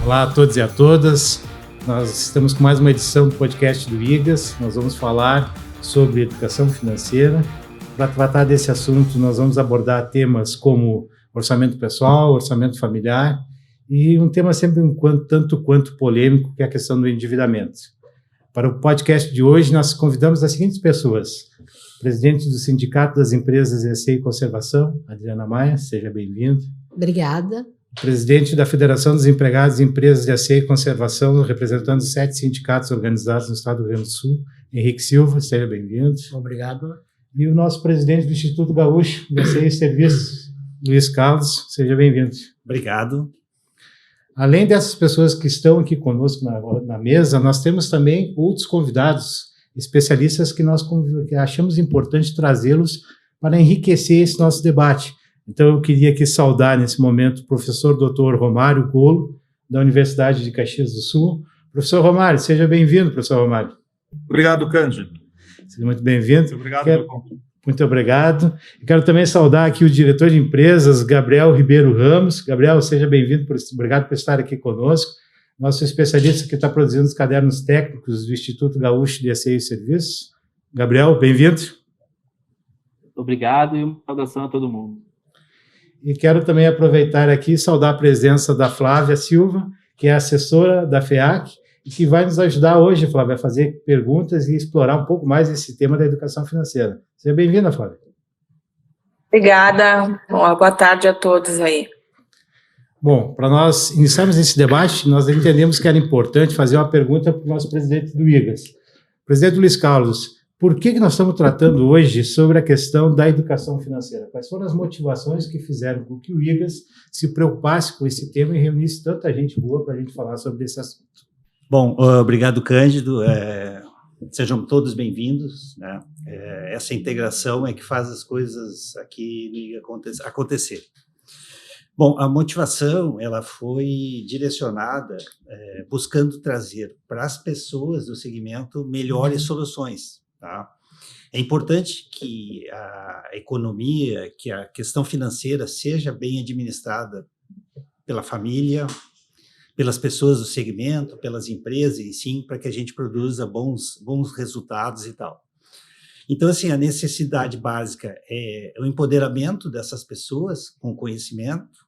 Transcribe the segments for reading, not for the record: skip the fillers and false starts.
Olá a todos e a todas. Nós estamos com mais uma edição do podcast do IGAS. Nós vamos falar sobre educação financeira. Para tratar desse assunto, nós vamos abordar temas como orçamento pessoal, orçamento familiar e um tema sempre tanto quanto polêmico, que é a questão do endividamento. Para o podcast de hoje, nós convidamos as seguintes pessoas: presidente do Sindicato das Empresas EC e Conservação, Adriana Maia, seja bem-vinda. Obrigada. Presidente da Federação dos Empregados de Empresas de EC e Conservação, representando 7 sindicatos organizados no estado do Rio Grande do Sul, Henrique Silva, seja bem-vindo. Obrigado. E o nosso presidente do Instituto Gaúcho de EC e Serviços, Luiz Carlos, seja bem-vindo. Obrigado. Além dessas pessoas que estão aqui conosco na mesa, nós temos também outros convidados, especialistas que nós achamos importante trazê-los para enriquecer esse nosso debate. Então, eu queria aqui saudar, nesse momento, o professor Dr. Romário Golo, da Universidade de Caxias do Sul. Professor Romário, seja bem-vindo, professor Romário. Obrigado, Cândido. Seja muito bem-vindo. Obrigado. Muito obrigado. Eu quero também saudar aqui o diretor de empresas, Gabriel Ribeiro Ramos. Gabriel, seja bem-vindo, obrigado por estar aqui conosco. Nosso especialista que está produzindo os cadernos técnicos do Instituto Gaúcho de EC e Serviços. Gabriel, bem-vindo. Obrigado e uma saudação a todo mundo. E quero também aproveitar aqui e saudar a presença da Flávia Silva, que é assessora da FEAC, e que vai nos ajudar hoje, Flávia, a fazer perguntas e explorar um pouco mais esse tema da educação financeira. Seja bem-vinda, Flávia. Obrigada. Boa tarde a todos aí. Bom, para nós iniciarmos esse debate, nós entendemos que era importante fazer uma pergunta para o nosso presidente do IGAS. Presidente Luiz Carlos, por que nós estamos tratando hoje sobre a questão da educação financeira? Quais foram as motivações que fizeram com que o IGAS se preocupasse com esse tema e reunisse tanta gente boa para a gente falar sobre esse assunto? Bom, obrigado, Cândido. Sejam todos bem-vindos, né? Essa integração é que faz as coisas aqui no IGAS acontecer. Bom, a motivação ela foi direcionada buscando trazer para as pessoas do segmento melhores soluções. Tá? É importante que a economia, que a questão financeira seja bem administrada pela família, pelas pessoas do segmento, pelas empresas e sim, para que a gente produza bons resultados e tal. Então, assim, a necessidade básica é o empoderamento dessas pessoas com conhecimento.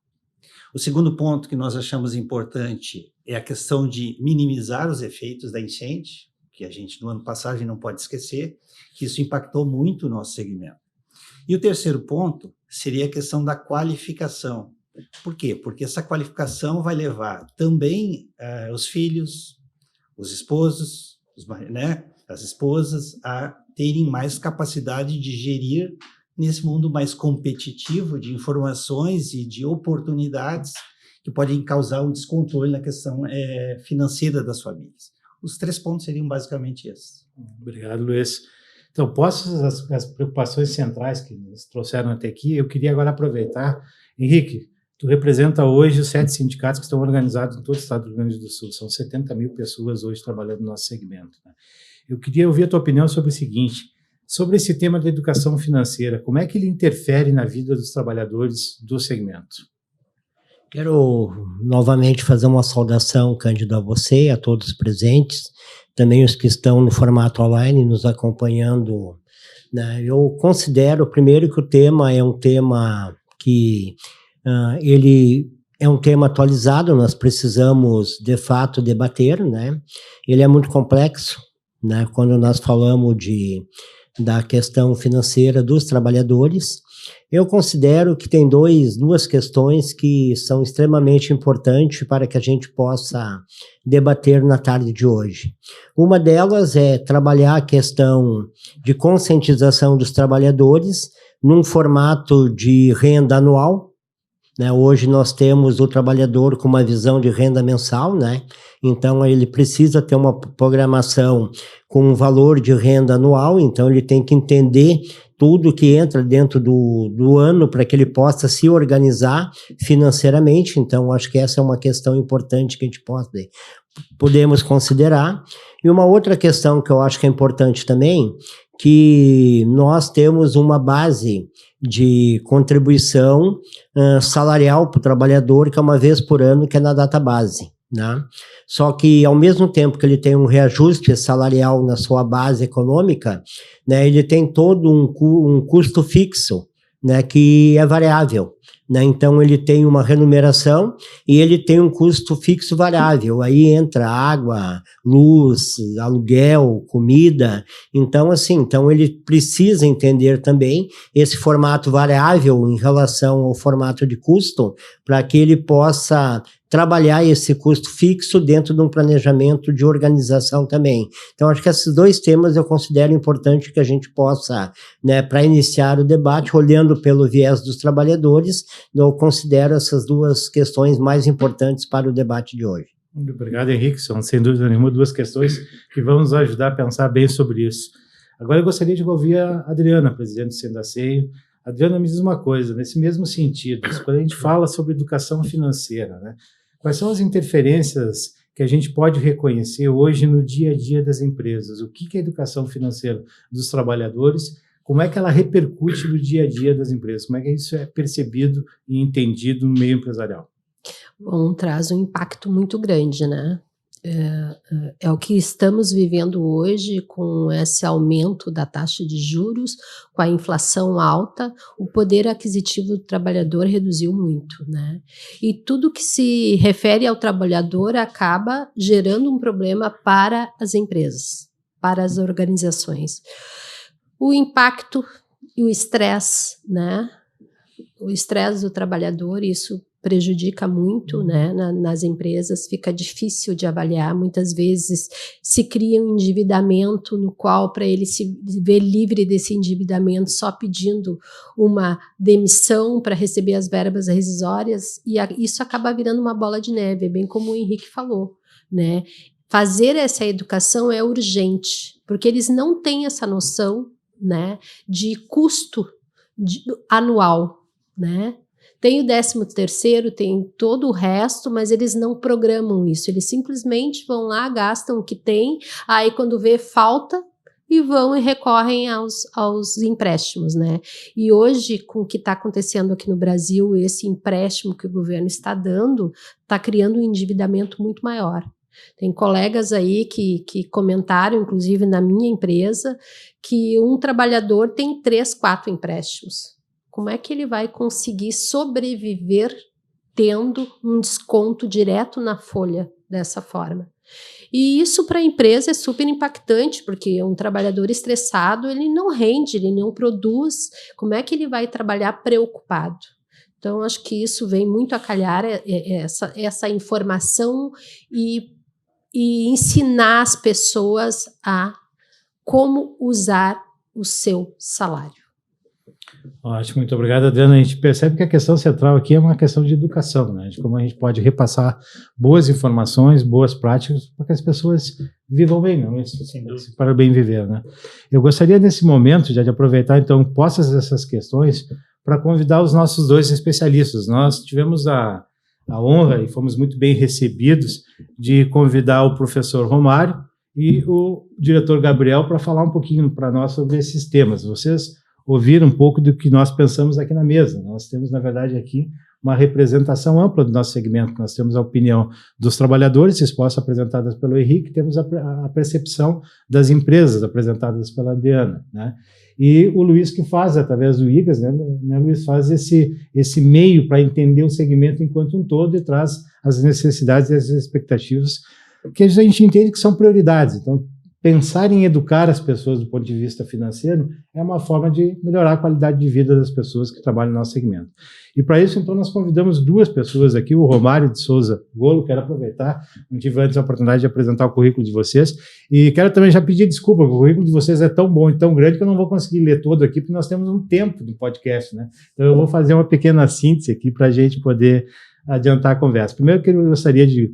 O segundo ponto que nós achamos importante é a questão de minimizar os efeitos da enchente, que a gente, no ano passado, não pode esquecer, que isso impactou muito o nosso segmento. E o terceiro ponto seria a questão da qualificação. Por quê? Porque essa qualificação vai levar também os filhos, os esposos, as esposas, a terem mais capacidade de gerir nesse mundo mais competitivo de informações e de oportunidades que podem causar um descontrole na questão financeira das famílias. Os 3 pontos seriam basicamente esses. Obrigado, Luiz. Então, postas as preocupações centrais que nos trouxeram até aqui, eu queria agora aproveitar. Henrique, tu representa hoje os 7 sindicatos que estão organizados em todo o estado do Rio Grande do Sul. São 70 mil pessoas hoje trabalhando no nosso segmento. Né? Eu queria ouvir a tua opinião sobre o seguinte: sobre esse tema da educação financeira, como é que ele interfere na vida dos trabalhadores do segmento? Quero novamente fazer uma saudação, Cândido, a você e a todos os presentes, também os que estão no formato online nos acompanhando. Né? Eu considero, primeiro, que o tema é um tema que ele é um tema atualizado, nós precisamos, de fato, debater, né? Ele é muito complexo, né? Quando nós falamos da questão financeira dos trabalhadores. Eu considero que tem duas questões que são extremamente importantes para que a gente possa debater na tarde de hoje. Uma delas é trabalhar a questão de conscientização dos trabalhadores num formato de renda anual, né? Hoje nós temos o trabalhador com uma visão de renda mensal, né? Então ele precisa ter uma programação com um valor de renda anual, então ele tem que entender tudo que entra dentro do ano para que ele possa se organizar financeiramente. Então acho que essa é uma questão importante que a gente podemos considerar. E uma outra questão que eu acho que é importante também, que nós temos uma base de contribuição salarial para o trabalhador, que é uma vez por ano, que é na database. né? Só que, ao mesmo tempo que ele tem um reajuste salarial na sua base econômica, né, ele tem todo um custo fixo, né, que é variável. Né? Então, ele tem uma remuneração e ele tem um custo fixo variável. Aí entra água, luz, aluguel, comida. Então, ele precisa entender também esse formato variável em relação ao formato de custo para que ele possa trabalhar esse custo fixo dentro de um planejamento de organização também. Então, acho que esses dois temas eu considero importante que a gente possa, né, para iniciar o debate, olhando pelo viés dos trabalhadores, eu considero essas duas questões mais importantes para o debate de hoje. Muito obrigado, Henrique. São, sem dúvida nenhuma, duas questões que vão nos ajudar a pensar bem sobre isso. Agora eu gostaria de ouvir a Adriana, presidente do Sendaceio. Adriana, me diz uma coisa, nesse mesmo sentido, quando a gente fala sobre educação financeira, né, quais são as interferências que a gente pode reconhecer hoje no dia a dia das empresas? O que é a educação financeira dos trabalhadores? Como é que ela repercute no dia a dia das empresas? Como é que isso é percebido e entendido no meio empresarial? Bom, traz um impacto muito grande, né? É o que estamos vivendo hoje com esse aumento da taxa de juros, com a inflação alta, o poder aquisitivo do trabalhador reduziu muito, né? E tudo que se refere ao trabalhador acaba gerando um problema para as empresas, para as organizações. O impacto e o estresse, né? O estresse do trabalhador, isso prejudica muito, né, nas empresas, fica difícil de avaliar, muitas vezes se cria um endividamento no qual, para ele se ver livre desse endividamento, só pedindo uma demissão para receber as verbas rescisórias, e isso acaba virando uma bola de neve, bem como o Henrique falou, né. Fazer essa educação é urgente, porque eles não têm essa noção, né, de custo anual, né. Tem o 13º, tem todo o resto, mas eles não programam isso, eles simplesmente vão lá, gastam o que tem, aí quando vê falta, e vão e recorrem aos empréstimos, né? E hoje, com o que está acontecendo aqui no Brasil, esse empréstimo que o governo está dando, está criando um endividamento muito maior. Tem colegas aí que comentaram, inclusive na minha empresa, que um trabalhador tem 3, 4 empréstimos. Como é que ele vai conseguir sobreviver tendo um desconto direto na folha dessa forma? E isso para a empresa é super impactante, porque um trabalhador estressado, ele não rende, ele não produz. Como é que ele vai trabalhar preocupado? Então, acho que isso vem muito a calhar, essa informação e ensinar as pessoas a como usar o seu salário. Ótimo, muito obrigado, Adriana. A gente percebe que a questão central aqui é uma questão de educação, né? De como a gente pode repassar boas informações, boas práticas, para que as pessoas vivam bem, não? Para o bem viver, né? Eu gostaria, nesse momento, já de aproveitar, então, postas essas questões, para convidar os nossos dois especialistas. Nós tivemos a honra, e fomos muito bem recebidos, de convidar o professor Romário e o diretor Gabriel para falar um pouquinho para nós sobre esses temas. Vocês ouvir um pouco do que nós pensamos aqui na mesa. Nós temos, na verdade, aqui uma representação ampla do nosso segmento. Nós temos a opinião dos trabalhadores, expostas apresentadas pelo Henrique, temos a percepção das empresas apresentadas pela Adriana, né? E o Luiz que faz, através do IGAS, né, Luiz, faz esse meio para entender o segmento enquanto um todo e traz as necessidades e as expectativas que a gente entende que são prioridades. Então, pensar em educar as pessoas do ponto de vista financeiro é uma forma de melhorar a qualidade de vida das pessoas que trabalham no nosso segmento. E para isso, então, nós convidamos duas pessoas aqui, o Romário de Souza Golo. Quero aproveitar, não tive antes a oportunidade de apresentar o currículo de vocês, e quero também já pedir desculpa, porque o currículo de vocês é tão bom e tão grande que eu não vou conseguir ler todo aqui, porque nós temos um tempo do podcast, né? Então eu vou fazer uma pequena síntese aqui para a gente poder adiantar a conversa. Primeiro, eu gostaria de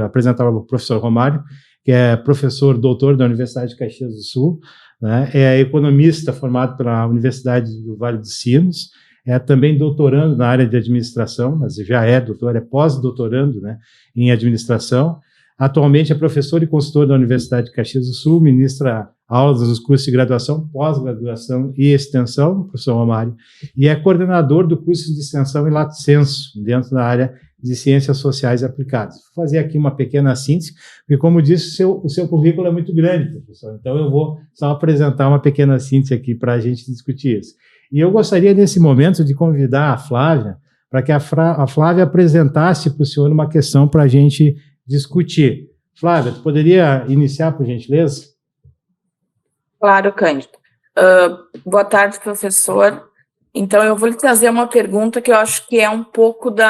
apresentar o professor Romário, que é professor doutor da Universidade de Caxias do Sul, né? É economista formado pela Universidade do Vale dos Sinos, é também doutorando na área de administração, mas já é doutor, é pós-doutorando, né, em administração. Atualmente é professor e consultor da Universidade de Caxias do Sul, ministra aulas nos cursos de graduação, pós-graduação e extensão, professor Romário, e é coordenador do curso de extensão em Lato Sensu, dentro da área de Ciências Sociais Aplicadas. Vou fazer aqui uma pequena síntese, porque, como disse, o seu currículo é muito grande, professor, então eu vou só apresentar uma pequena síntese aqui para a gente discutir isso. E eu gostaria, nesse momento, de convidar a Flávia, para que a Flávia apresentasse para o senhor uma questão para a gente discutir. Flávia, tu poderia iniciar, por gentileza? Claro, Cândido. Boa tarde, professor. Então, eu vou lhe trazer uma pergunta que eu acho que é um pouco do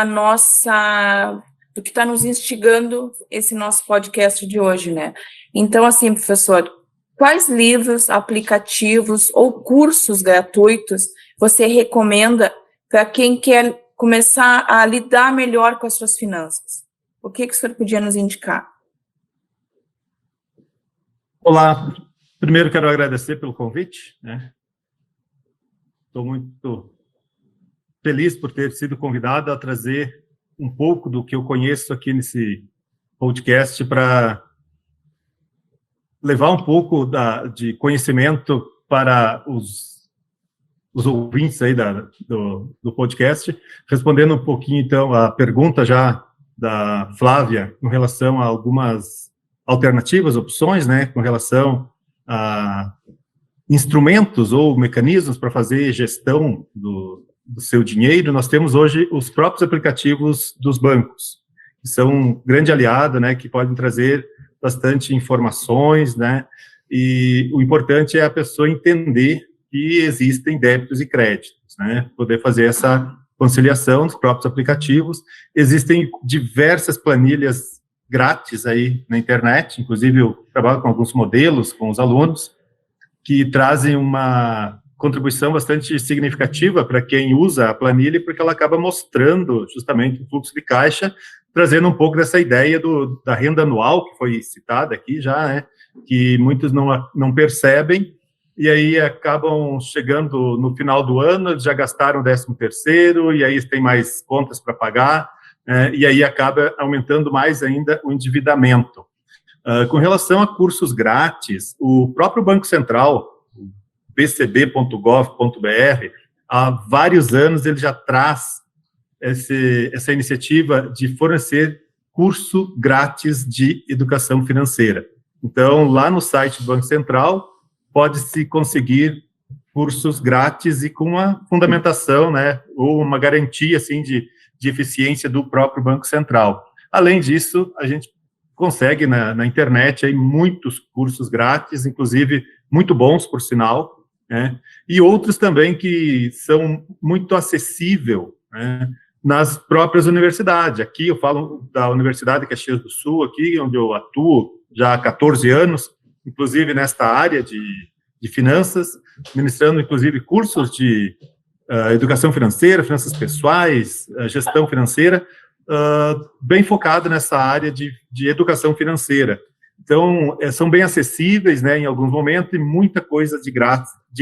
que está nos instigando esse nosso podcast de hoje, né? Então, assim, professor, quais livros, aplicativos ou cursos gratuitos você recomenda para quem quer começar a lidar melhor com as suas finanças? O que o senhor podia nos indicar? Olá, primeiro quero agradecer pelo convite, né? Estou muito feliz por ter sido convidado a trazer um pouco do que eu conheço aqui nesse podcast para levar um pouco de conhecimento para os ouvintes aí do podcast, respondendo um pouquinho, então, a pergunta já da Flávia com relação a algumas alternativas, opções, né, com relação a instrumentos ou mecanismos para fazer gestão do seu dinheiro. Nós temos hoje os próprios aplicativos dos bancos, que são um grande aliado, né, que podem trazer bastante informações, né, e o importante é a pessoa entender que existem débitos e créditos, né, poder fazer essa conciliação dos próprios aplicativos. Existem diversas planilhas grátis aí na internet, inclusive eu trabalho com alguns modelos com os alunos, que trazem uma contribuição bastante significativa para quem usa a planilha, porque ela acaba mostrando justamente o fluxo de caixa, trazendo um pouco dessa ideia da renda anual, que foi citada aqui já, né, que muitos não percebem, e aí acabam chegando no final do ano, eles já gastaram o 13º, e aí tem mais contas para pagar, e aí acaba aumentando mais ainda o endividamento. Com relação a cursos grátis, o próprio Banco Central, bcb.gov.br, há vários anos ele já traz essa iniciativa de fornecer curso grátis de educação financeira. Então, lá no site do Banco Central, pode-se conseguir cursos grátis e com uma fundamentação, né, ou uma garantia, assim, de eficiência do próprio Banco Central. Além disso, a gente consegue na internet aí muitos cursos grátis, inclusive muito bons, por sinal, né, e outros também que são muito acessíveis, né, nas próprias universidades. Aqui eu falo da Universidade de Caxias do Sul, aqui onde eu atuo já há 14 anos, inclusive nesta área de finanças, ministrando inclusive cursos de educação financeira, finanças pessoais, gestão financeira, bem focado nessa área de educação financeira. Então, são bem acessíveis, né, em alguns momentos, e muita coisa de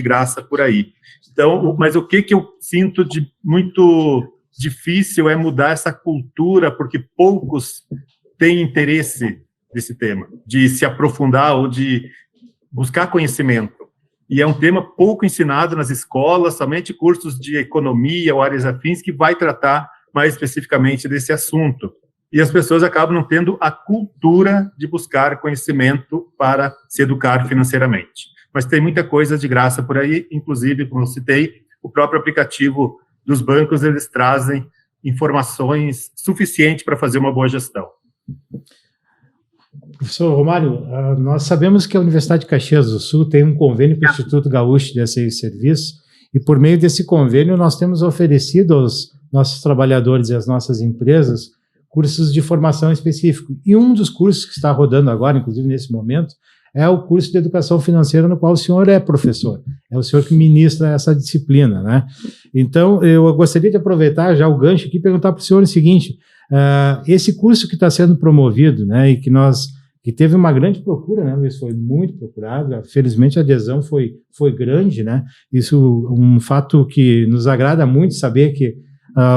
graça por aí. Então, mas o que eu sinto de muito difícil é mudar essa cultura, porque poucos têm interesse nesse tema, de se aprofundar ou de buscar conhecimento. E é um tema pouco ensinado nas escolas, somente cursos de economia ou áreas afins que vai tratar mais especificamente desse assunto. E as pessoas acabam não tendo a cultura de buscar conhecimento para se educar financeiramente. Mas tem muita coisa de graça por aí, inclusive, como eu citei, o próprio aplicativo dos bancos, eles trazem informações suficientes para fazer uma boa gestão. Professor Romário, nós sabemos que a Universidade de Caxias do Sul tem um convênio com o Instituto Gaúcho de Ações e Serviços, e por meio desse convênio nós temos oferecido aos nossos trabalhadores e às nossas empresas cursos de formação específico. E um dos cursos que está rodando agora, inclusive nesse momento, é o curso de educação financeira, no qual o senhor é professor. É o senhor que ministra essa disciplina, né? Então, eu gostaria de aproveitar já o gancho aqui e perguntar para o senhor o seguinte: esse curso que está sendo promovido, né, e que teve uma grande procura, né? Isso foi muito procurado. Felizmente a adesão foi grande, né? Isso um fato que nos agrada muito saber que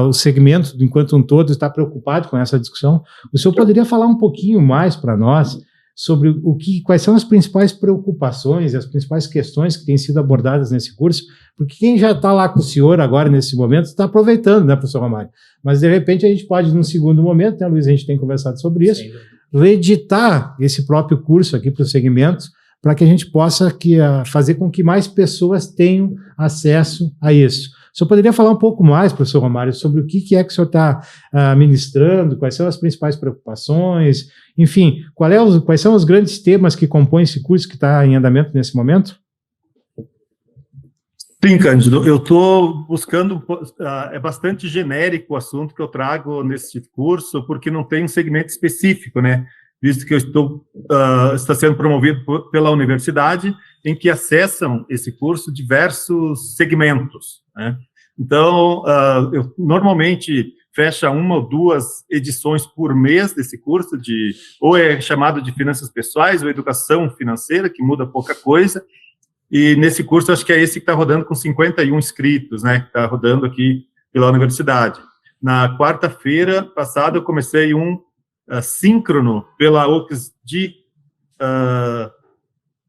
o segmento, enquanto um todo, está preocupado com essa discussão. O senhor poderia falar um pouquinho mais para nós sobre quais são as principais preocupações e as principais questões que têm sido abordadas nesse curso, porque quem já está lá com o senhor agora, nesse momento, está aproveitando, né, professor Romário? Mas, de repente, a gente pode, num segundo momento, né, Luiz, a gente tem conversado sobre isso, reeditar esse próprio curso aqui para os segmentos, para que a gente possa fazer com que mais pessoas tenham acesso a isso. O senhor poderia falar um pouco mais, professor Romário, sobre o que é que o senhor está ministrando, quais são as principais preocupações, enfim, quais são os grandes temas que compõem esse curso que está em andamento nesse momento? Sim, Cândido, eu estou buscando, é bastante genérico o assunto que eu trago nesse curso, porque não tem um segmento específico, né? Visto que eu está sendo promovido pela universidade, em que acessam esse curso diversos segmentos, né? Então, eu normalmente fecho 1 ou 2 edições por mês desse curso, ou é chamado de finanças pessoais, ou educação financeira, que muda pouca coisa, e nesse curso, acho que é esse que está rodando com 51 inscritos, né, que está rodando aqui pela universidade. Na quarta-feira passada, eu comecei um síncrono pela UFRGS de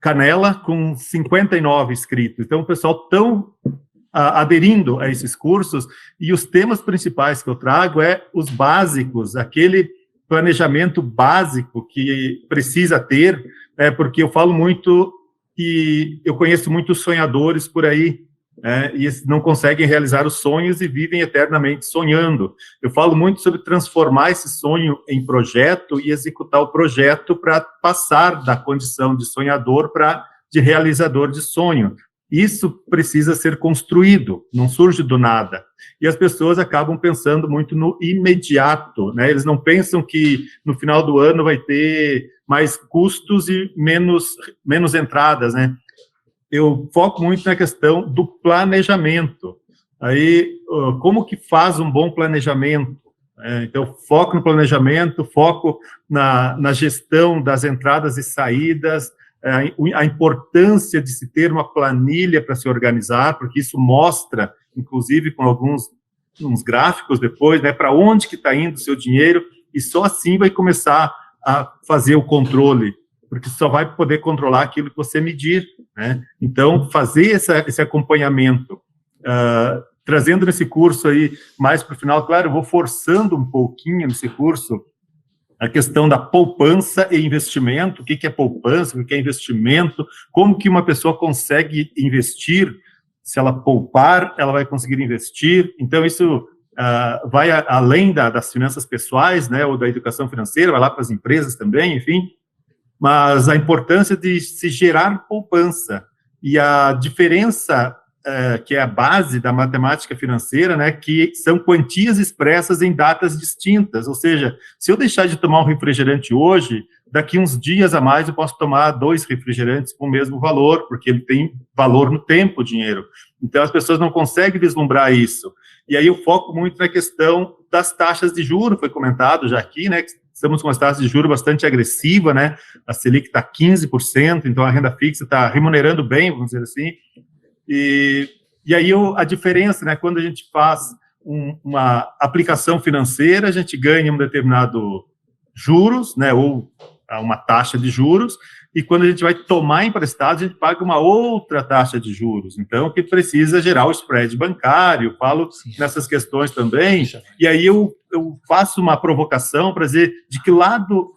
Canela, com 59 inscritos. Então, o pessoal estão aderindo a esses cursos, e os temas principais que eu trago os básicos, aquele planejamento básico que precisa ter, porque eu falo muito que eu conheço muitos sonhadores por aí, e não conseguem realizar os sonhos e vivem eternamente sonhando. Eu falo muito sobre transformar esse sonho em projeto e executar o projeto para passar da condição de sonhador para de realizador de sonho. Isso precisa ser construído, não surge do nada. E as pessoas acabam pensando muito no imediato, né? Eles não pensam que no final do ano vai ter mais custos e menos entradas, né? Eu foco muito na questão do planejamento. Aí, como que faz um bom planejamento? Então, foco no planejamento, foco na gestão das entradas e saídas, a importância de se ter uma planilha para se organizar, porque isso mostra, inclusive com uns gráficos depois, né, para onde que está indo o seu dinheiro, e só assim vai começar a fazer o controle, porque só vai poder controlar aquilo que você medir, né? Então, fazer esse acompanhamento, trazendo nesse curso aí, mais para o final, claro, eu vou forçando um pouquinho nesse curso, a questão da poupança e investimento, o que é poupança, o que é investimento, como que uma pessoa consegue investir, se ela poupar, ela vai conseguir investir. Então, isso vai além das finanças pessoais, né, ou da educação financeira, vai lá para as empresas também, enfim, mas a importância de se gerar poupança, e a diferença que é a base da matemática financeira, né, que são quantias expressas em datas distintas, ou seja, se eu deixar de tomar um refrigerante hoje, daqui uns dias a mais eu posso tomar 2 refrigerantes com o mesmo valor, porque ele tem valor no tempo, o dinheiro. Então, as pessoas não conseguem vislumbrar isso. E aí eu foco muito na questão das taxas de juros, foi comentado já aqui, né, que estamos com as taxas de juros bastante agressiva, né, a Selic está 15%, então a renda fixa está remunerando bem, vamos dizer assim. E aí a diferença, né, quando a gente faz uma aplicação financeira, a gente ganha um determinado juros, né, ou uma taxa de juros, e quando a gente vai tomar emprestado, a gente paga uma outra taxa de juros. Então, que precisa gerar o spread bancário, falo nessas questões também, e aí eu faço uma provocação para dizer de que lado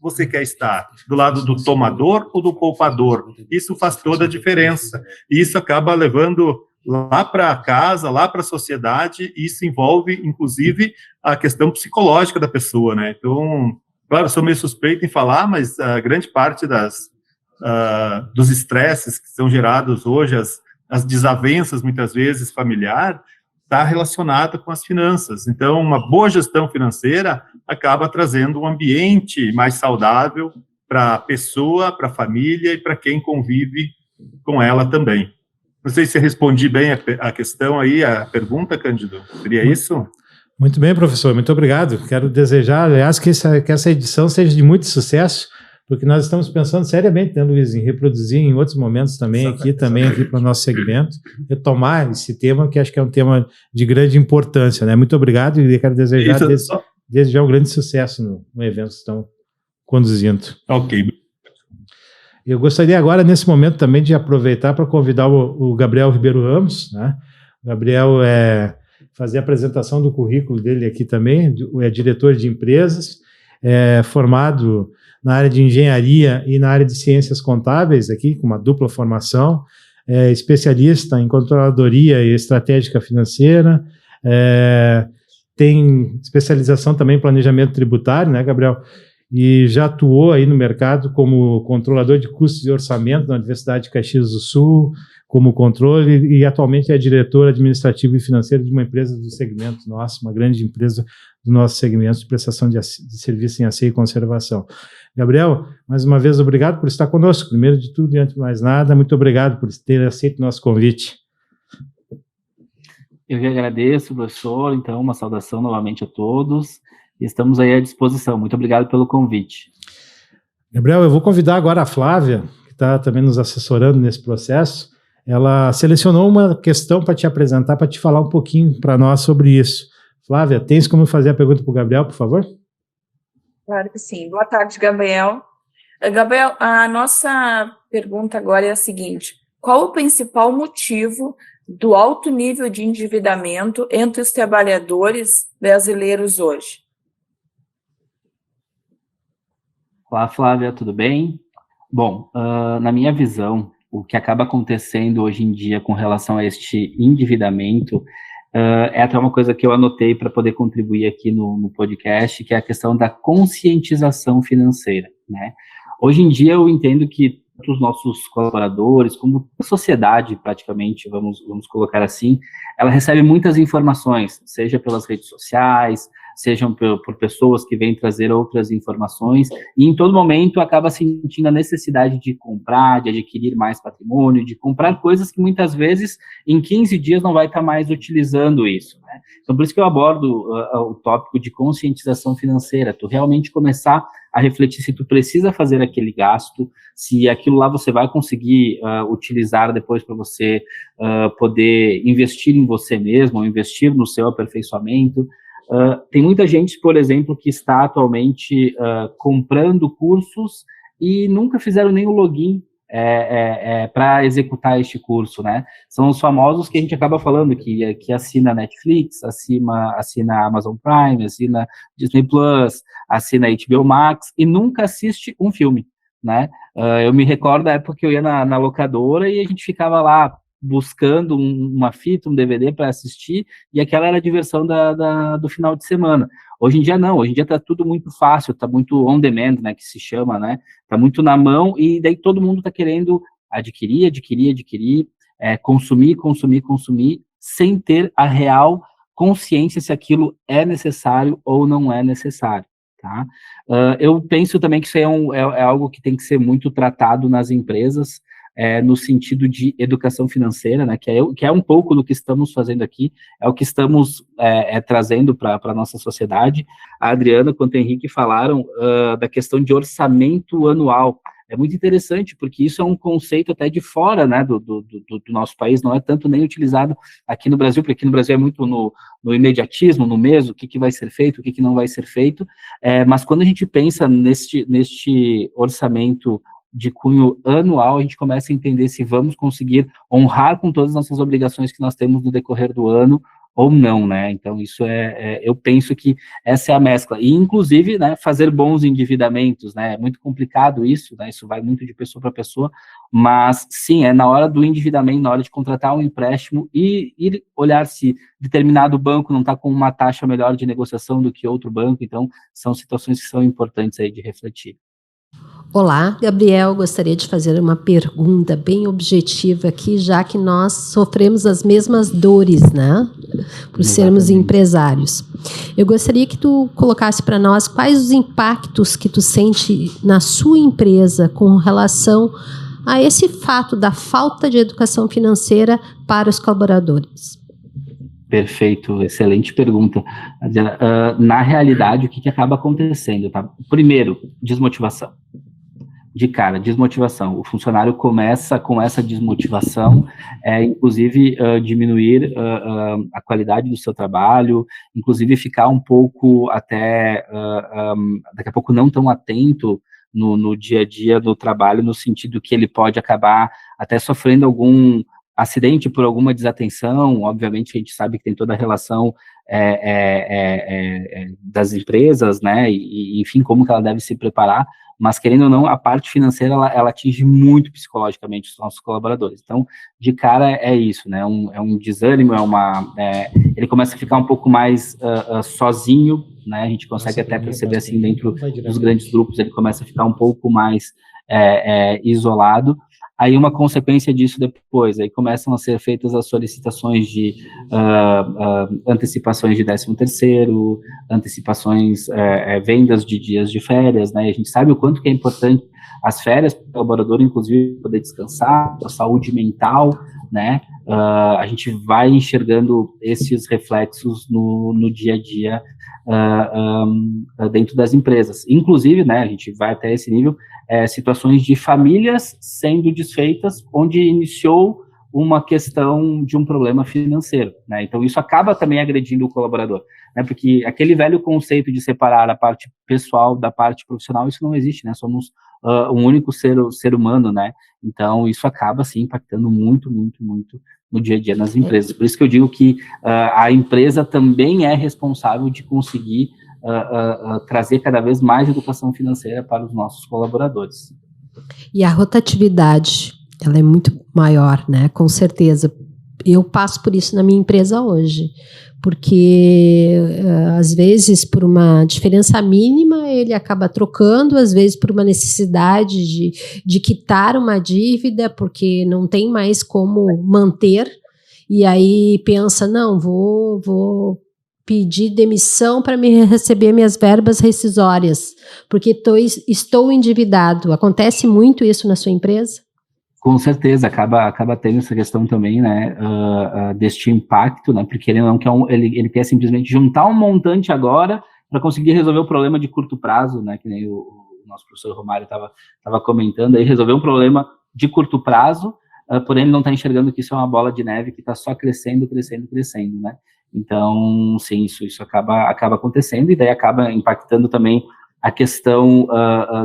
você quer estar, do lado do tomador ou do poupador. Isso faz toda a diferença. E isso acaba levando lá para casa, lá para a sociedade, e isso envolve, inclusive, a questão psicológica da pessoa, né? Então, claro, eu sou meio suspeito em falar, mas a grande parte dos estresses que são gerados hoje, as desavenças, muitas vezes, familiar, está relacionada com as finanças. Então, uma boa gestão financeira acaba trazendo um ambiente mais saudável para a pessoa, para a família e para quem convive com ela também. Não sei se respondi bem a questão aí, a pergunta, Cândido. Seria isso? Muito bem, professor. Muito obrigado. Quero desejar, aliás, que essa edição seja de muito sucesso, porque nós estamos pensando seriamente, né, Luiz, em reproduzir em outros momentos também, aqui para o nosso segmento, retomar esse tema, que acho que é um tema de grande importância, né? Muito obrigado e quero desejar desde já um grande sucesso no evento que estão conduzindo. Ok. Eu gostaria agora, nesse momento, também de aproveitar para convidar o Gabriel Ribeiro Ramos, né? O Gabriel fazer a apresentação do currículo dele aqui também, é diretor de empresas, formado na área de engenharia e na área de ciências contábeis aqui, com uma dupla formação, especialista em controladoria e estratégica financeira, tem especialização também em planejamento tributário, né, Gabriel? E já atuou aí no mercado como controlador de custos e orçamento na Universidade de Caxias do Sul, como controle, e atualmente é diretor administrativo e financeiro de uma empresa do segmento nosso, uma grande empresa do nosso segmento de prestação de serviço em asseio e conservação. Gabriel, mais uma vez, obrigado por estar conosco. Primeiro de tudo e antes de mais nada, muito obrigado por ter aceito o nosso convite. Eu que agradeço, professor. Então, uma saudação novamente a todos. Estamos aí à disposição. Muito obrigado pelo convite. Gabriel, eu vou convidar agora a Flávia, que está também nos assessorando nesse processo. Ela selecionou uma questão para te apresentar, para te falar um pouquinho para nós sobre isso. Flávia, tens como fazer a pergunta para o Gabriel, por favor? Claro que sim. Boa tarde, Gabriel. Gabriel, a nossa pergunta agora é a seguinte: qual o principal motivo do alto nível de endividamento entre os trabalhadores brasileiros hoje? Olá, Flávia, tudo bem? Bom, na minha visão, o que acaba acontecendo hoje em dia com relação a este endividamento é até uma coisa que eu anotei para poder contribuir aqui no podcast, que é a questão da conscientização financeira, né? Hoje em dia eu entendo que os nossos colaboradores, como a sociedade praticamente, vamos colocar assim, ela recebe muitas informações, seja pelas redes sociais, sejam por pessoas que vêm trazer outras informações, e em todo momento acaba sentindo a necessidade de comprar, de adquirir mais patrimônio, de comprar coisas que muitas vezes em 15 dias não vai estar mais utilizando isso, né? Então, por isso que eu abordo o tópico de conscientização financeira, tu realmente começar a refletir se tu precisa fazer aquele gasto, se aquilo lá você vai conseguir utilizar depois para você poder investir em você mesmo, ou investir no seu aperfeiçoamento. Tem muita gente, por exemplo, que está atualmente comprando cursos e nunca fizeram nem o login para executar este curso, né? São os famosos que a gente acaba falando, que assina Netflix, assina Amazon Prime, assina Disney Plus, assina HBO Max e nunca assiste um filme, né? Eu me recordo da época que eu ia na locadora e a gente ficava lá buscando uma fita, um DVD para assistir, e aquela era a diversão do final de semana. Hoje em dia não, hoje em dia está tudo muito fácil, está muito on demand, né, que se chama, né, está muito na mão, e daí todo mundo está querendo adquirir, consumir, sem ter a real consciência se aquilo é necessário ou não é necessário, tá? Eu penso também que isso é algo que tem que ser muito tratado nas empresas, no sentido de educação financeira, né, que é um pouco do que estamos fazendo aqui, é o que estamos trazendo para a nossa sociedade. A Adriana quanto o Henrique falaram da questão de orçamento anual. É muito interessante, porque isso é um conceito até de fora, né, do nosso país, não é tanto nem utilizado aqui no Brasil, porque aqui no Brasil é muito no imediatismo, no mês, o que vai ser feito, o que não vai ser feito, mas quando a gente pensa neste orçamento de cunho anual, a gente começa a entender se vamos conseguir honrar com todas as nossas obrigações que nós temos no decorrer do ano ou não, né? Então, isso eu penso que essa é a mescla. E, inclusive, né, fazer bons endividamentos, né? É muito complicado isso, né? Isso vai muito de pessoa para pessoa, mas, sim, na hora do endividamento, na hora de contratar um empréstimo e olhar se determinado banco não está com uma taxa melhor de negociação do que outro banco. Então, são situações que são importantes aí de refletir. Olá, Gabriel, gostaria de fazer uma pergunta bem objetiva aqui, já que nós sofremos as mesmas dores, né, por sermos empresários. Eu gostaria que tu colocasse para nós quais os impactos que tu sente na sua empresa com relação a esse fato da falta de educação financeira para os colaboradores. Perfeito, excelente pergunta. Na realidade, o que acaba acontecendo, tá? Primeiro, desmotivação. De cara, desmotivação. O funcionário começa com essa desmotivação, inclusive diminuir a qualidade do seu trabalho, inclusive ficar um pouco até, daqui a pouco não tão atento no dia a dia do trabalho, no sentido que ele pode acabar até sofrendo algum acidente por alguma desatenção. Obviamente a gente sabe que tem toda a relação das empresas, né, e enfim, como que ela deve se preparar, mas querendo ou não, a parte financeira, ela atinge muito psicologicamente os nossos colaboradores. Então, de cara é isso, né, é um desânimo, ele começa a ficar um pouco mais sozinho, né, a gente consegue até perceber assim, dentro dos grandes grupos, ele começa a ficar um pouco mais isolado. Aí uma consequência disso depois, aí começam a ser feitas as solicitações de antecipações de 13º, antecipações, vendas de dias de férias, né, a gente sabe o quanto que é importante as férias para o colaborador, inclusive, poder descansar, a saúde mental, né, a gente vai enxergando esses reflexos no dia a dia dentro das empresas. Inclusive, né, a gente vai até esse nível, situações de famílias sendo desfeitas, onde iniciou uma questão de um problema financeiro, né? Então, isso acaba também agredindo o colaborador, né? Porque aquele velho conceito de separar a parte pessoal da parte profissional, isso não existe, né? Somos um único ser humano, né? Então, isso acaba, sim, impactando muito, muito, muito no dia a dia nas empresas. Por isso que eu digo que a empresa também é responsável de conseguir trazer cada vez mais educação financeira para os nossos colaboradores. E a rotatividade, ela é muito maior, né? Com certeza. Eu passo por isso na minha empresa hoje, porque às vezes por uma diferença mínima ele acaba trocando, às vezes por uma necessidade de quitar uma dívida, porque não tem mais como manter, e aí pensa, não, vou pedir demissão para me receber minhas verbas rescisórias, porque estou endividado. Acontece muito isso na sua empresa? Com certeza, acaba tendo essa questão também, né, deste impacto, né, porque ele não quer ele quer simplesmente juntar um montante agora para conseguir resolver o problema de curto prazo, né, que nem o nosso professor Romário estava comentando, aí resolver um problema de curto prazo, porém ele não está enxergando que isso é uma bola de neve que está só crescendo, né. Então, sim, isso acaba acontecendo, e daí acaba impactando também a questão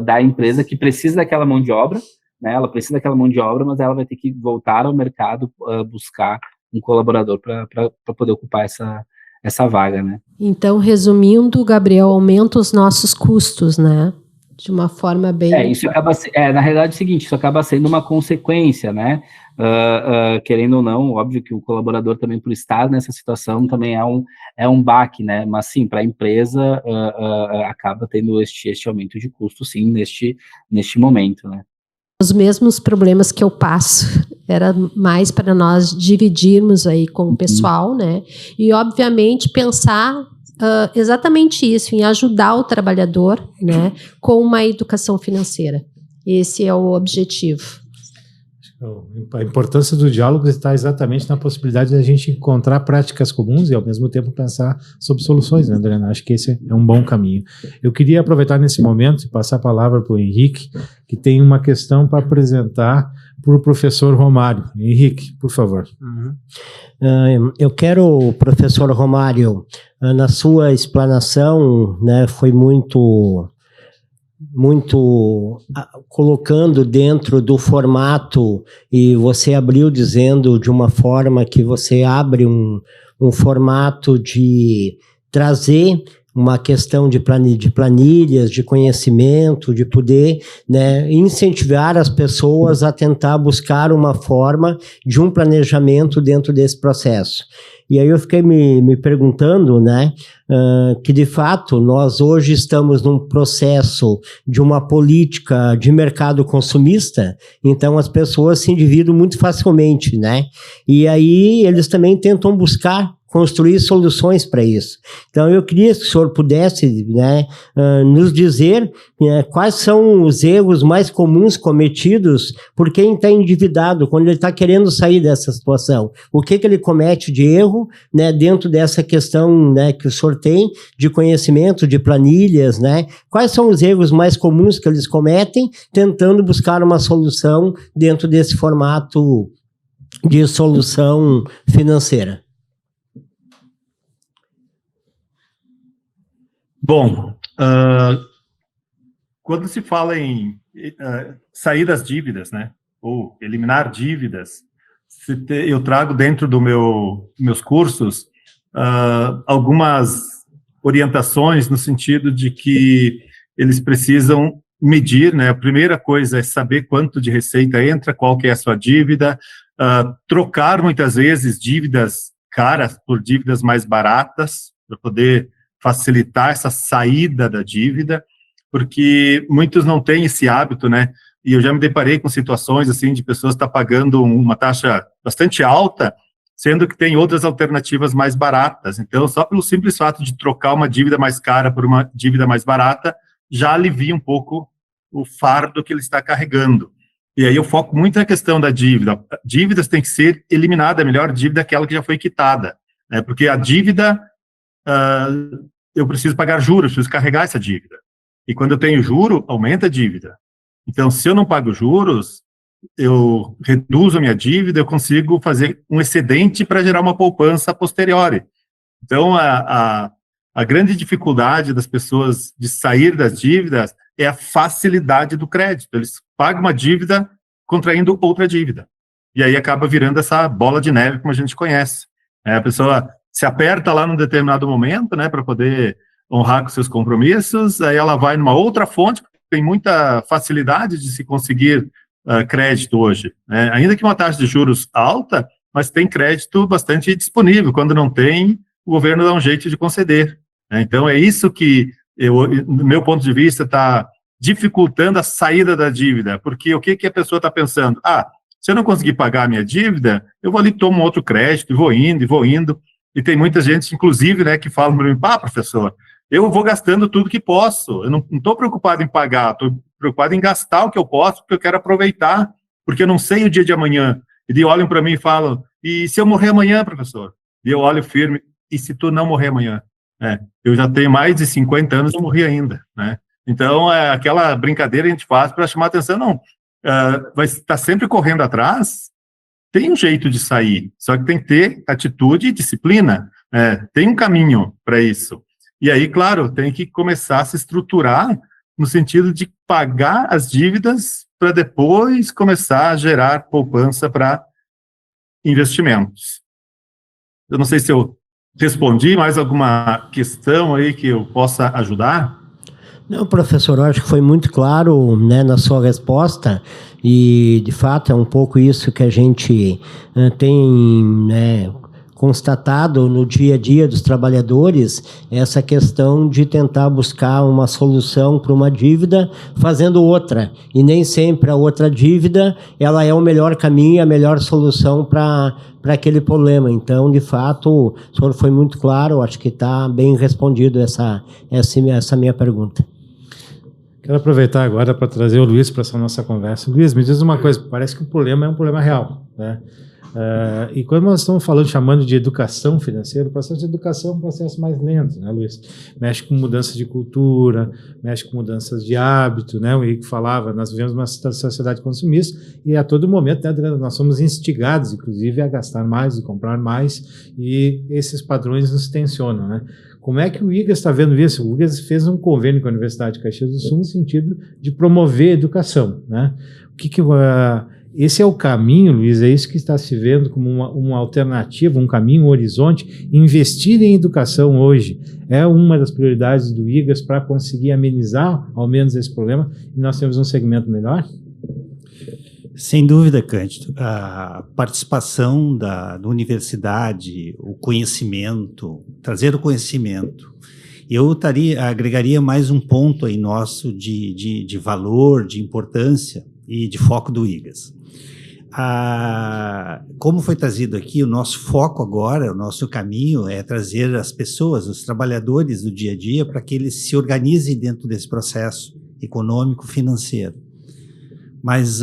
da empresa que precisa daquela mão de obra, né? Ela precisa daquela mão de obra, mas ela vai ter que voltar ao mercado, buscar um colaborador para poder ocupar essa vaga, né? Então, resumindo, Gabriel, aumenta os nossos custos, né? De uma forma bem... Isso acaba, na realidade é o seguinte, isso acaba sendo uma consequência, né? Querendo ou não, óbvio que o colaborador também, por estar nessa situação, também é um baque, né? Mas sim, para a empresa acaba tendo este aumento de custo, sim, neste momento, né? Os mesmos problemas que eu passo, era mais para nós dividirmos aí com o pessoal, né? E, obviamente, pensar exatamente isso, em ajudar o trabalhador, né, com uma educação financeira. Esse é o objetivo. A importância do diálogo está exatamente na possibilidade de a gente encontrar práticas comuns e, ao mesmo tempo, pensar sobre soluções, né, Adriana? Acho que esse é um bom caminho. Eu queria aproveitar nesse momento e passar a palavra para o Henrique, que tem uma questão para apresentar para o professor Romário. Henrique, por favor. Eu quero, professor Romário, na sua explanação, né, foi muito colocando dentro do formato, e você abriu dizendo de uma forma que você abre um formato de trazer uma questão de planilhas, de conhecimento, de poder, né, incentivar as pessoas a tentar buscar uma forma de um planejamento dentro desse processo. E aí eu fiquei me perguntando, né, que de fato nós hoje estamos num processo de uma política de mercado consumista, então as pessoas se endividam muito facilmente, né, e aí eles também tentam buscar construir soluções para isso. Então, eu queria que o senhor pudesse, né, nos dizer quais são os erros mais comuns cometidos por quem está endividado, quando ele está querendo sair dessa situação. O que ele comete de erro, né, dentro dessa questão, né, que o senhor tem de conhecimento, de planilhas, né? Quais são os erros mais comuns que eles cometem tentando buscar uma solução dentro desse formato de solução financeira? Bom, quando se fala em sair das dívidas, né, ou eliminar dívidas, eu trago dentro meus cursos algumas orientações no sentido de que eles precisam medir, né? A primeira coisa é saber quanto de receita entra, qual que é a sua dívida, trocar muitas vezes dívidas caras por dívidas mais baratas, para poder facilitar essa saída da dívida, porque muitos não têm esse hábito, né? E eu já me deparei com situações assim de pessoas estar pagando uma taxa bastante alta, sendo que tem outras alternativas mais baratas. Então, só pelo simples fato de trocar uma dívida mais cara por uma dívida mais barata, já alivia um pouco o fardo que ele está carregando. E aí eu foco muito na questão da dívida. Dívidas tem que ser eliminada, a melhor dívida é aquela que já foi quitada, né? Porque a dívida, eu preciso pagar juros, preciso carregar essa dívida. E quando eu tenho juro, aumenta a dívida. Então, se eu não pago juros, eu reduzo a minha dívida, eu consigo fazer um excedente para gerar uma poupança posteriori. Então, a grande dificuldade das pessoas de sair das dívidas é a facilidade do crédito. Eles pagam uma dívida contraindo outra dívida. E aí acaba virando essa bola de neve, como a gente conhece. A pessoa se aperta lá num determinado momento, né, para poder honrar com seus compromissos, aí ela vai numa outra fonte, tem muita facilidade de se conseguir crédito hoje, né? Ainda que uma taxa de juros alta, mas tem crédito bastante disponível. Quando não tem, o governo dá um jeito de conceder, né? Então, é isso que, do meu ponto de vista, está dificultando a saída da dívida, porque o que a pessoa está pensando? Se eu não conseguir pagar a minha dívida, eu vou ali, tomo outro crédito, e vou indo, e tem muita gente, inclusive, né, que fala para mim, professor, eu vou gastando tudo que posso, eu não estou preocupado em pagar, estou preocupado em gastar o que eu posso, porque eu quero aproveitar, porque eu não sei o dia de amanhã. E daí olham para mim e falam, e se eu morrer amanhã, professor? E eu olho firme, e se tu não morrer amanhã? Eu já tenho mais de 50 anos e não morri ainda, né? Então, aquela brincadeira a gente faz para chamar a atenção, não, vai estar sempre correndo atrás, tem um jeito de sair, só que tem que ter atitude e disciplina, tem um caminho para isso. E aí, claro, tem que começar a se estruturar no sentido de pagar as dívidas para depois começar a gerar poupança para investimentos. Eu não sei se eu respondi, mais alguma questão aí que eu possa ajudar? Não, professor, eu acho que foi muito claro, né, na sua resposta, e de fato é um pouco isso que a gente tem, né, constatado no dia a dia dos trabalhadores, essa questão de tentar buscar uma solução para uma dívida fazendo outra, e nem sempre a outra dívida ela é o melhor caminho, a melhor solução para aquele problema. Então, de fato, o senhor foi muito claro, acho que está bem respondido essa minha pergunta. Quero aproveitar agora para trazer o Luiz para essa nossa conversa. Luiz, me diz uma coisa, parece que o problema é um problema real, né? E quando nós estamos chamando de educação financeira, o processo de educação é um processo mais lento, né, Luiz? Mexe com mudança de cultura, mexe com mudanças de hábito, né? O Henrique falava, nós vivemos uma sociedade consumista e a todo momento, né, nós somos instigados, inclusive, a gastar mais e comprar mais, e esses padrões nos tensionam, né? Como é que o IGAS está vendo isso? O IGAS fez um convênio com a Universidade de Caxias do Sul no sentido de promover a educação, né? Esse é o caminho, Luiz, é isso que está se vendo como uma alternativa, um caminho, um horizonte. Investir em educação hoje é uma das prioridades do IGAS para conseguir amenizar, ao menos, esse problema, e nós temos um segmento melhor? Sem dúvida, Cândido. A participação da universidade, o conhecimento, trazer o conhecimento. Eu agregaria mais um ponto aí nosso de valor, de importância e de foco do IGAS. Como foi trazido aqui, o nosso foco agora, o nosso caminho é trazer as pessoas, os trabalhadores do dia a dia, para que eles se organizem dentro desse processo econômico, financeiro. Mas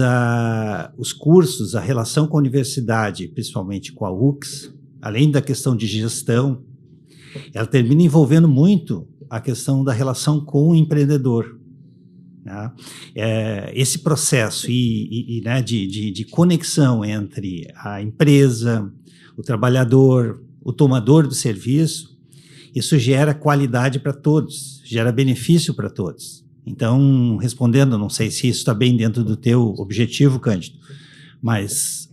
os cursos, a relação com a universidade, principalmente com a UX, além da questão de gestão, ela termina envolvendo muito a questão da relação com o empreendedor. Né? Esse processo né, de conexão entre a empresa, o trabalhador, o tomador do serviço, isso gera qualidade para todos, gera benefício para todos. Então, respondendo, não sei se isso está bem dentro do teu objetivo, Cândido, mas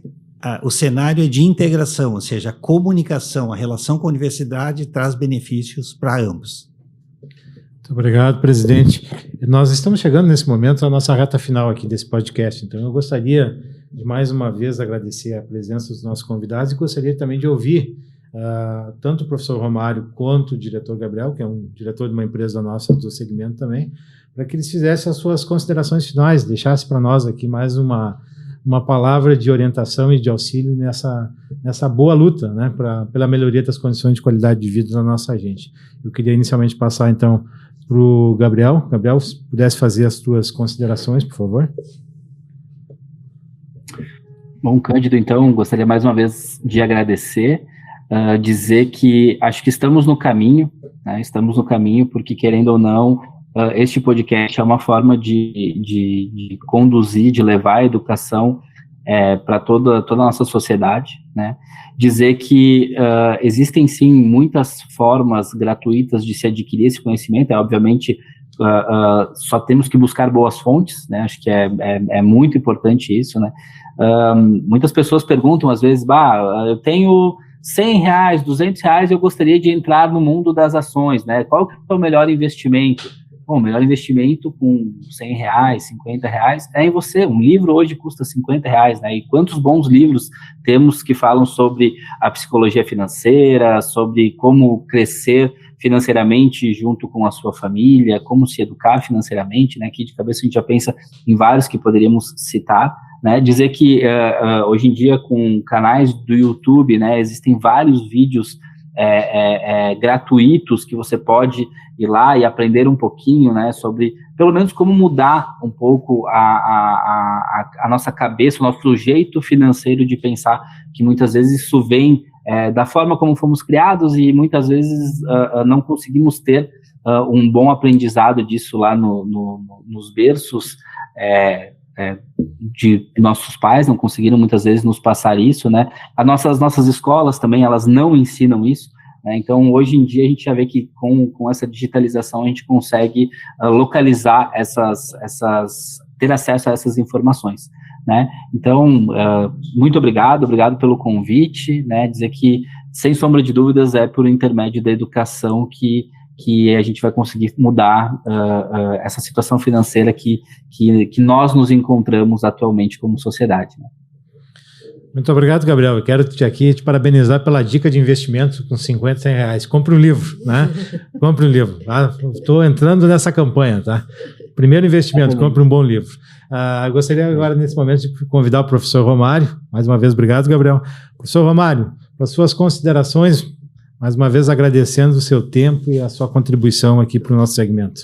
o cenário é de integração, ou seja, a comunicação, a relação com a universidade traz benefícios para ambos. Muito obrigado, presidente. Nós estamos chegando nesse momento à nossa reta final aqui desse podcast, então eu gostaria de mais uma vez agradecer a presença dos nossos convidados e gostaria também de ouvir tanto o professor Romário quanto o diretor Gabriel, que é um diretor de uma empresa nossa do segmento também, para que eles fizessem as suas considerações finais, deixassem para nós aqui mais uma palavra de orientação e de auxílio nessa boa luta, né, pela melhoria das condições de qualidade de vida da nossa gente. Eu queria inicialmente passar, então, para o Gabriel. Gabriel, se pudesse fazer as tuas considerações, por favor. Bom, Cândido, então, gostaria mais uma vez de agradecer, dizer que acho que estamos no caminho, né, estamos no caminho porque, querendo ou não, este podcast é uma forma de conduzir, de levar a educação para toda a nossa sociedade, né? Dizer que existem, sim, muitas formas gratuitas de se adquirir esse conhecimento, obviamente, só temos que buscar boas fontes, né? Acho que é muito importante isso, né? Muitas pessoas perguntam, às vezes, eu tenho R$100, R$200, eu gostaria de entrar no mundo das ações, né? Qual que é o melhor investimento? Bom, o melhor investimento com R$100, R$50 é em você. Um livro hoje custa R$50, né? E quantos bons livros temos que falam sobre a psicologia financeira, sobre como crescer financeiramente junto com a sua família, como se educar financeiramente, né? Aqui de cabeça a gente já pensa em vários que poderíamos citar, né? Dizer que hoje em dia com canais do YouTube, né, existem vários vídeos gratuitos que você pode ir lá e aprender um pouquinho, né, sobre, pelo menos, como mudar um pouco a nossa cabeça, o nosso jeito financeiro de pensar, que muitas vezes isso vem da forma como fomos criados e muitas vezes não conseguimos ter um bom aprendizado disso lá nos berços de nossos pais, não conseguiram muitas vezes nos passar isso, né? As nossas escolas também, elas não ensinam isso, né? Então, hoje em dia, a gente já vê que com essa digitalização a gente consegue localizar ter acesso a essas informações, né? Então, muito obrigado pelo convite, né? Dizer que, sem sombra de dúvidas, é por intermédio da educação que a gente vai conseguir mudar essa situação financeira que nós nos encontramos atualmente como sociedade, né? Muito obrigado, Gabriel. Eu quero aqui te parabenizar pela dica de investimento com R$50, R$100. Compre um livro, né? Compre um livro. Estou entrando nessa campanha, tá? Primeiro investimento, compre um bom livro. Gostaria agora, nesse momento, de convidar o professor Romário. Mais uma vez, obrigado, Gabriel. Professor Romário, para suas considerações, mais uma vez agradecendo o seu tempo e a sua contribuição aqui para o nosso segmento.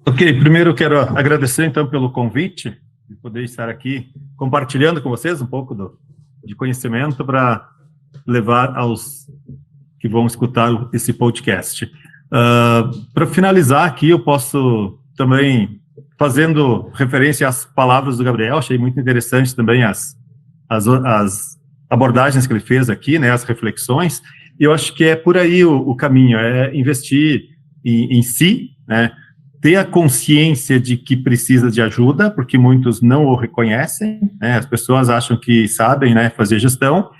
Ok, primeiro eu quero agradecer então pelo convite, de poder estar aqui compartilhando com vocês um pouco de conhecimento para levar aos que vão escutar esse podcast. Para finalizar aqui, eu posso também, fazendo referência às palavras do Gabriel, achei muito interessante também as abordagens que ele fez aqui, né, as reflexões, e eu acho que é por aí o caminho, é investir em si, né, ter a consciência de que precisa de ajuda, porque muitos não o reconhecem, né, as pessoas acham que sabem, né, fazer gestão,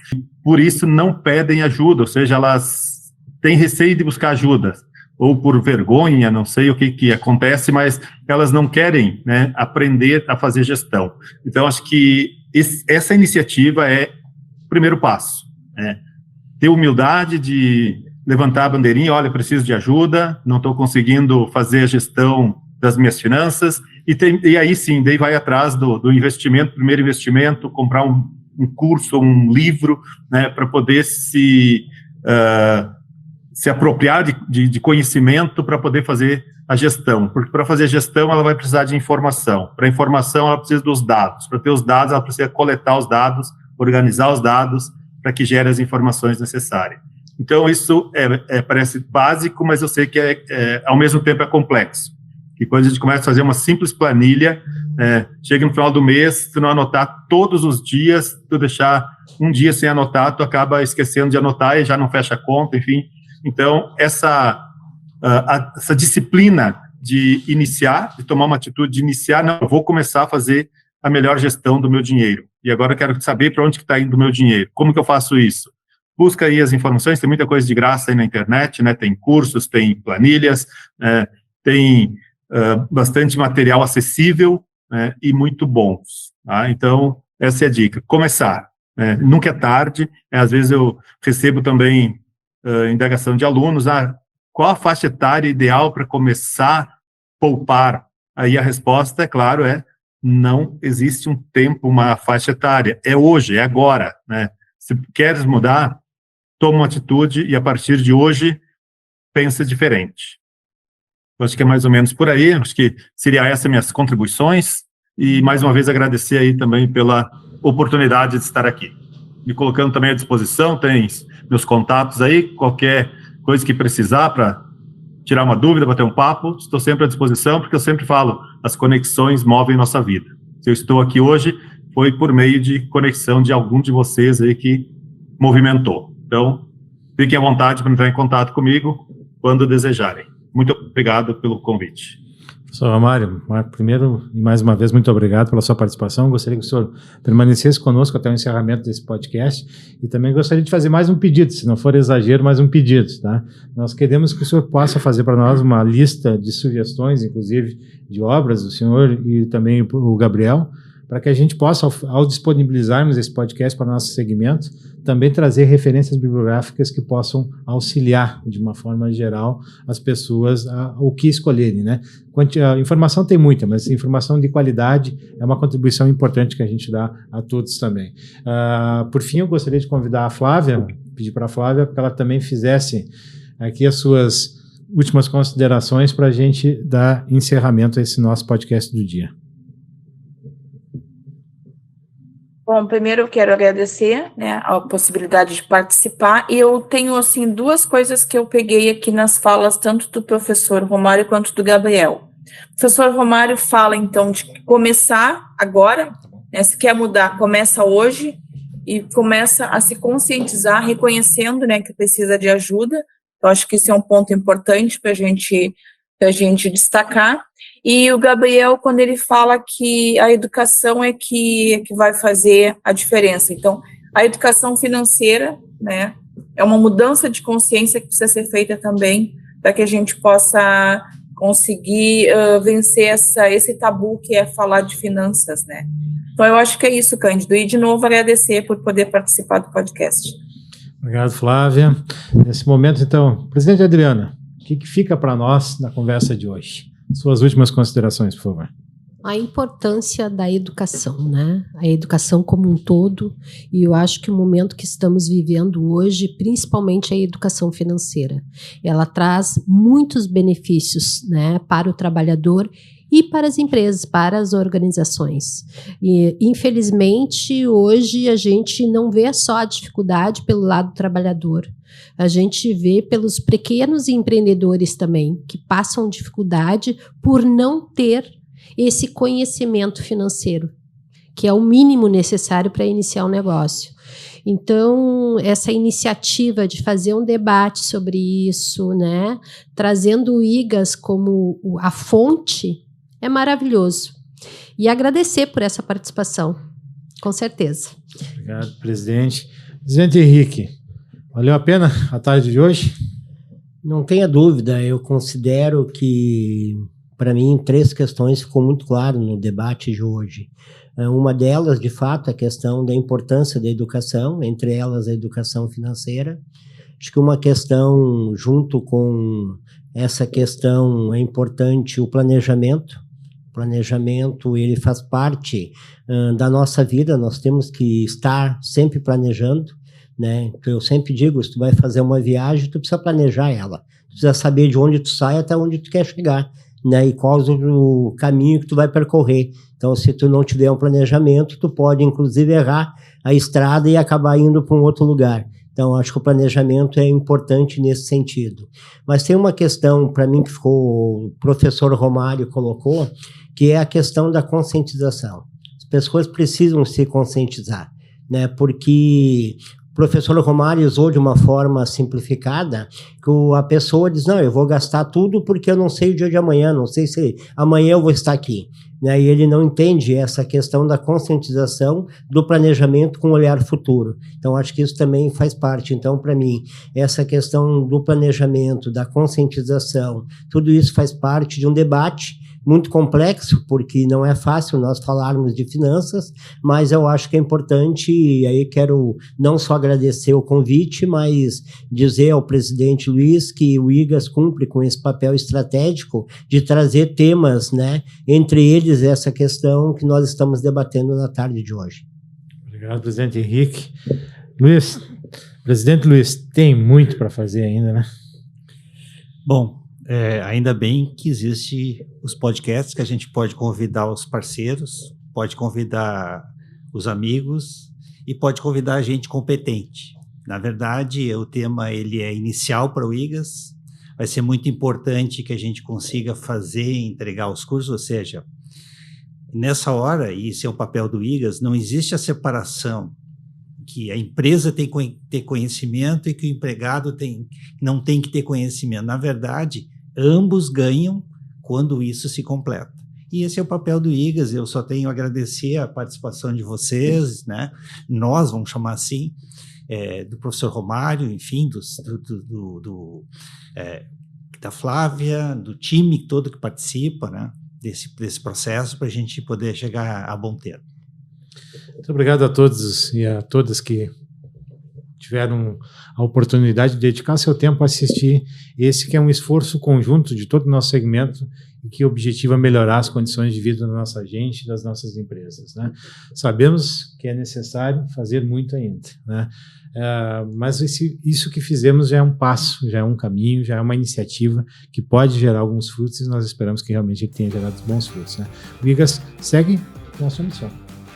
por isso não pedem ajuda, ou seja, elas têm receio de buscar ajuda, ou por vergonha, não sei o que acontece, mas elas não querem, né, aprender a fazer gestão. Então, acho que essa iniciativa é o primeiro passo, né, ter humildade de levantar a bandeirinha, olha, preciso de ajuda, não estou conseguindo fazer a gestão das minhas finanças, e aí sim, daí vai atrás do investimento, primeiro investimento, comprar um curso, um livro, né, para poder se apropriar de conhecimento para poder fazer a gestão, porque para fazer a gestão ela vai precisar de informação, para informação ela precisa dos dados, para ter os dados ela precisa coletar os dados, organizar os dados para que gere as informações necessárias. Então, isso parece básico, mas eu sei que ao mesmo tempo é complexo. E quando a gente começa a fazer uma simples planilha, chega no final do mês, se não anotar todos os dias, tu deixar um dia sem anotar, tu acaba esquecendo de anotar e já não fecha a conta, enfim. Então, essa essa disciplina de iniciar, de tomar uma atitude de iniciar, não, eu vou começar a fazer a melhor gestão do meu dinheiro. E agora eu quero saber para onde que está indo o meu dinheiro. Como que eu faço isso? Busca aí as informações, tem muita coisa de graça aí na internet, né? Tem cursos, tem planilhas, tem bastante material acessível, né? E muito bons. Tá? Então, essa é a dica. Começar. Nunca é tarde. Às vezes eu recebo também indagação de alunos, qual a faixa etária ideal para começar a poupar? Aí a resposta, é claro, não existe um tempo, uma faixa etária. É hoje, é agora, né? Se queres mudar, toma uma atitude e a partir de hoje, pensa diferente. Eu acho que é mais ou menos por aí, acho que seria essas minhas contribuições e mais uma vez agradecer aí também pela oportunidade de estar aqui. Me colocando também à disposição, tem meus contatos aí, qualquer coisa que precisar para tirar uma dúvida, bater um papo, estou sempre à disposição, porque eu sempre falo, as conexões movem nossa vida. Se eu estou aqui hoje, foi por meio de conexão de algum de vocês aí que movimentou. Então, fiquem à vontade para entrar em contato comigo quando desejarem. Muito obrigado pelo convite. Professor Romário, primeiro e mais uma vez, muito obrigado pela sua participação. Gostaria que o senhor permanecesse conosco até o encerramento desse podcast e também gostaria de fazer mais um pedido, se não for exagero, mais um pedido, tá? Nós queremos que o senhor possa fazer para nós uma lista de sugestões, inclusive de obras do senhor e também o Gabriel, para que a gente possa, ao disponibilizarmos esse podcast para o nosso segmento, também trazer referências bibliográficas que possam auxiliar, de uma forma geral, as pessoas o que escolherem, né? A informação tem muita, mas informação de qualidade é uma contribuição importante que a gente dá a todos também. Por fim, eu gostaria de convidar a Flávia, pedir para a Flávia, que ela também fizesse aqui as suas últimas considerações para a gente dar encerramento a esse nosso podcast do dia. Bom, primeiro eu quero agradecer, né, a possibilidade de participar, e eu tenho, assim, duas coisas que eu peguei aqui nas falas, tanto do professor Romário quanto do Gabriel. O professor Romário fala, então, de começar agora, né, se quer mudar, começa hoje, e começa a se conscientizar, reconhecendo, né, que precisa de ajuda. Eu acho que isso é um ponto importante para a gente destacar. E o Gabriel, quando ele fala que a educação é que vai fazer a diferença. Então, a educação financeira, né, é uma mudança de consciência que precisa ser feita também para que a gente possa conseguir vencer esse tabu que é falar de finanças, né. Então, eu acho que é isso, Cândido. E, de novo, agradecer por poder participar do podcast. Obrigado, Flávia. Nesse momento, então, presidente Adriana, o que fica para nós na conversa de hoje? Suas últimas considerações, por favor. A importância da educação, né? A educação como um todo, e eu acho que o momento que estamos vivendo hoje, principalmente a educação financeira, ela traz muitos benefícios, né, para o trabalhador e para as empresas, para as organizações. E, infelizmente, hoje a gente não vê só a dificuldade pelo lado do trabalhador. A gente vê pelos pequenos empreendedores também, que passam dificuldade por não ter esse conhecimento financeiro, que é o mínimo necessário para iniciar um negócio. Então, essa iniciativa de fazer um debate sobre isso, né, trazendo o IGAS como a fonte, é maravilhoso. E agradecer por essa participação, com certeza. Obrigado, presidente. Presidente Henrique, valeu a pena a tarde de hoje? Não tenha dúvida, eu considero que, para mim, 3 questões ficou muito claro no debate de hoje. Uma delas, de fato, a questão da importância da educação, entre elas a educação financeira. Acho que uma questão, junto com essa questão, é importante o planejamento. O planejamento, ele faz parte da nossa vida, nós temos que estar sempre planejando, né? Eu sempre digo, se tu vai fazer uma viagem, tu precisa planejar ela. Tu precisa saber de onde tu sai até onde tu quer chegar, né? E qual o caminho que tu vai percorrer. Então, se tu não tiver um planejamento, tu pode, inclusive, errar a estrada e acabar indo para um outro lugar. Então, acho que o planejamento é importante nesse sentido. Mas tem uma questão, para mim, que o professor Romário colocou, que é a questão da conscientização. As pessoas precisam se conscientizar, né? Porque professor Romário usou de uma forma simplificada, que a pessoa diz, não, eu vou gastar tudo porque eu não sei o dia de amanhã, não sei se amanhã eu vou estar aqui. Né? E ele não entende essa questão da conscientização do planejamento com olhar futuro. Então, acho que isso também faz parte. Então, para mim, essa questão do planejamento, da conscientização, tudo isso faz parte de um debate muito complexo, porque não é fácil nós falarmos de finanças, mas eu acho que é importante, e aí quero não só agradecer o convite, mas dizer ao presidente Luiz que o IGAS cumpre com esse papel estratégico de trazer temas, né, entre eles essa questão que nós estamos debatendo na tarde de hoje. Obrigado, presidente Henrique. Luiz, presidente Luiz, tem muito para fazer ainda, né? Bom, ainda bem que existem os podcasts que a gente pode convidar os parceiros, pode convidar os amigos e pode convidar a gente competente. Na verdade, o tema ele é inicial para o IGAS, vai ser muito importante que a gente consiga fazer e entregar os cursos, ou seja, nessa hora, e esse é o papel do IGAS, não existe a separação que a empresa tem que ter conhecimento e que o empregado não tem que ter conhecimento. Na verdade, ambos ganham quando isso se completa. E esse é o papel do IGAS, eu só tenho a agradecer a participação de vocês, né? Nós, vamos chamar assim, do professor Romário, enfim, da Flávia, do time todo que participa, né? Desse processo, para a gente poder chegar a bom termo. Muito obrigado a todos e a todas que tiveram a oportunidade de dedicar seu tempo a assistir esse que é um esforço conjunto de todo o nosso segmento e que objetiva melhorar as condições de vida da nossa gente e das nossas empresas, né? Sabemos que é necessário fazer muito ainda, né? Mas isso que fizemos já é um passo, já é um caminho, já é uma iniciativa que pode gerar alguns frutos e nós esperamos que realmente ele tenha gerado bons frutos, né? O IGAS segue com a sua missão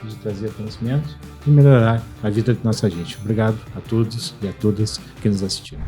de trazer conhecimento e melhorar a vida de nossa gente. Obrigado a todos e a todas que nos assistiram.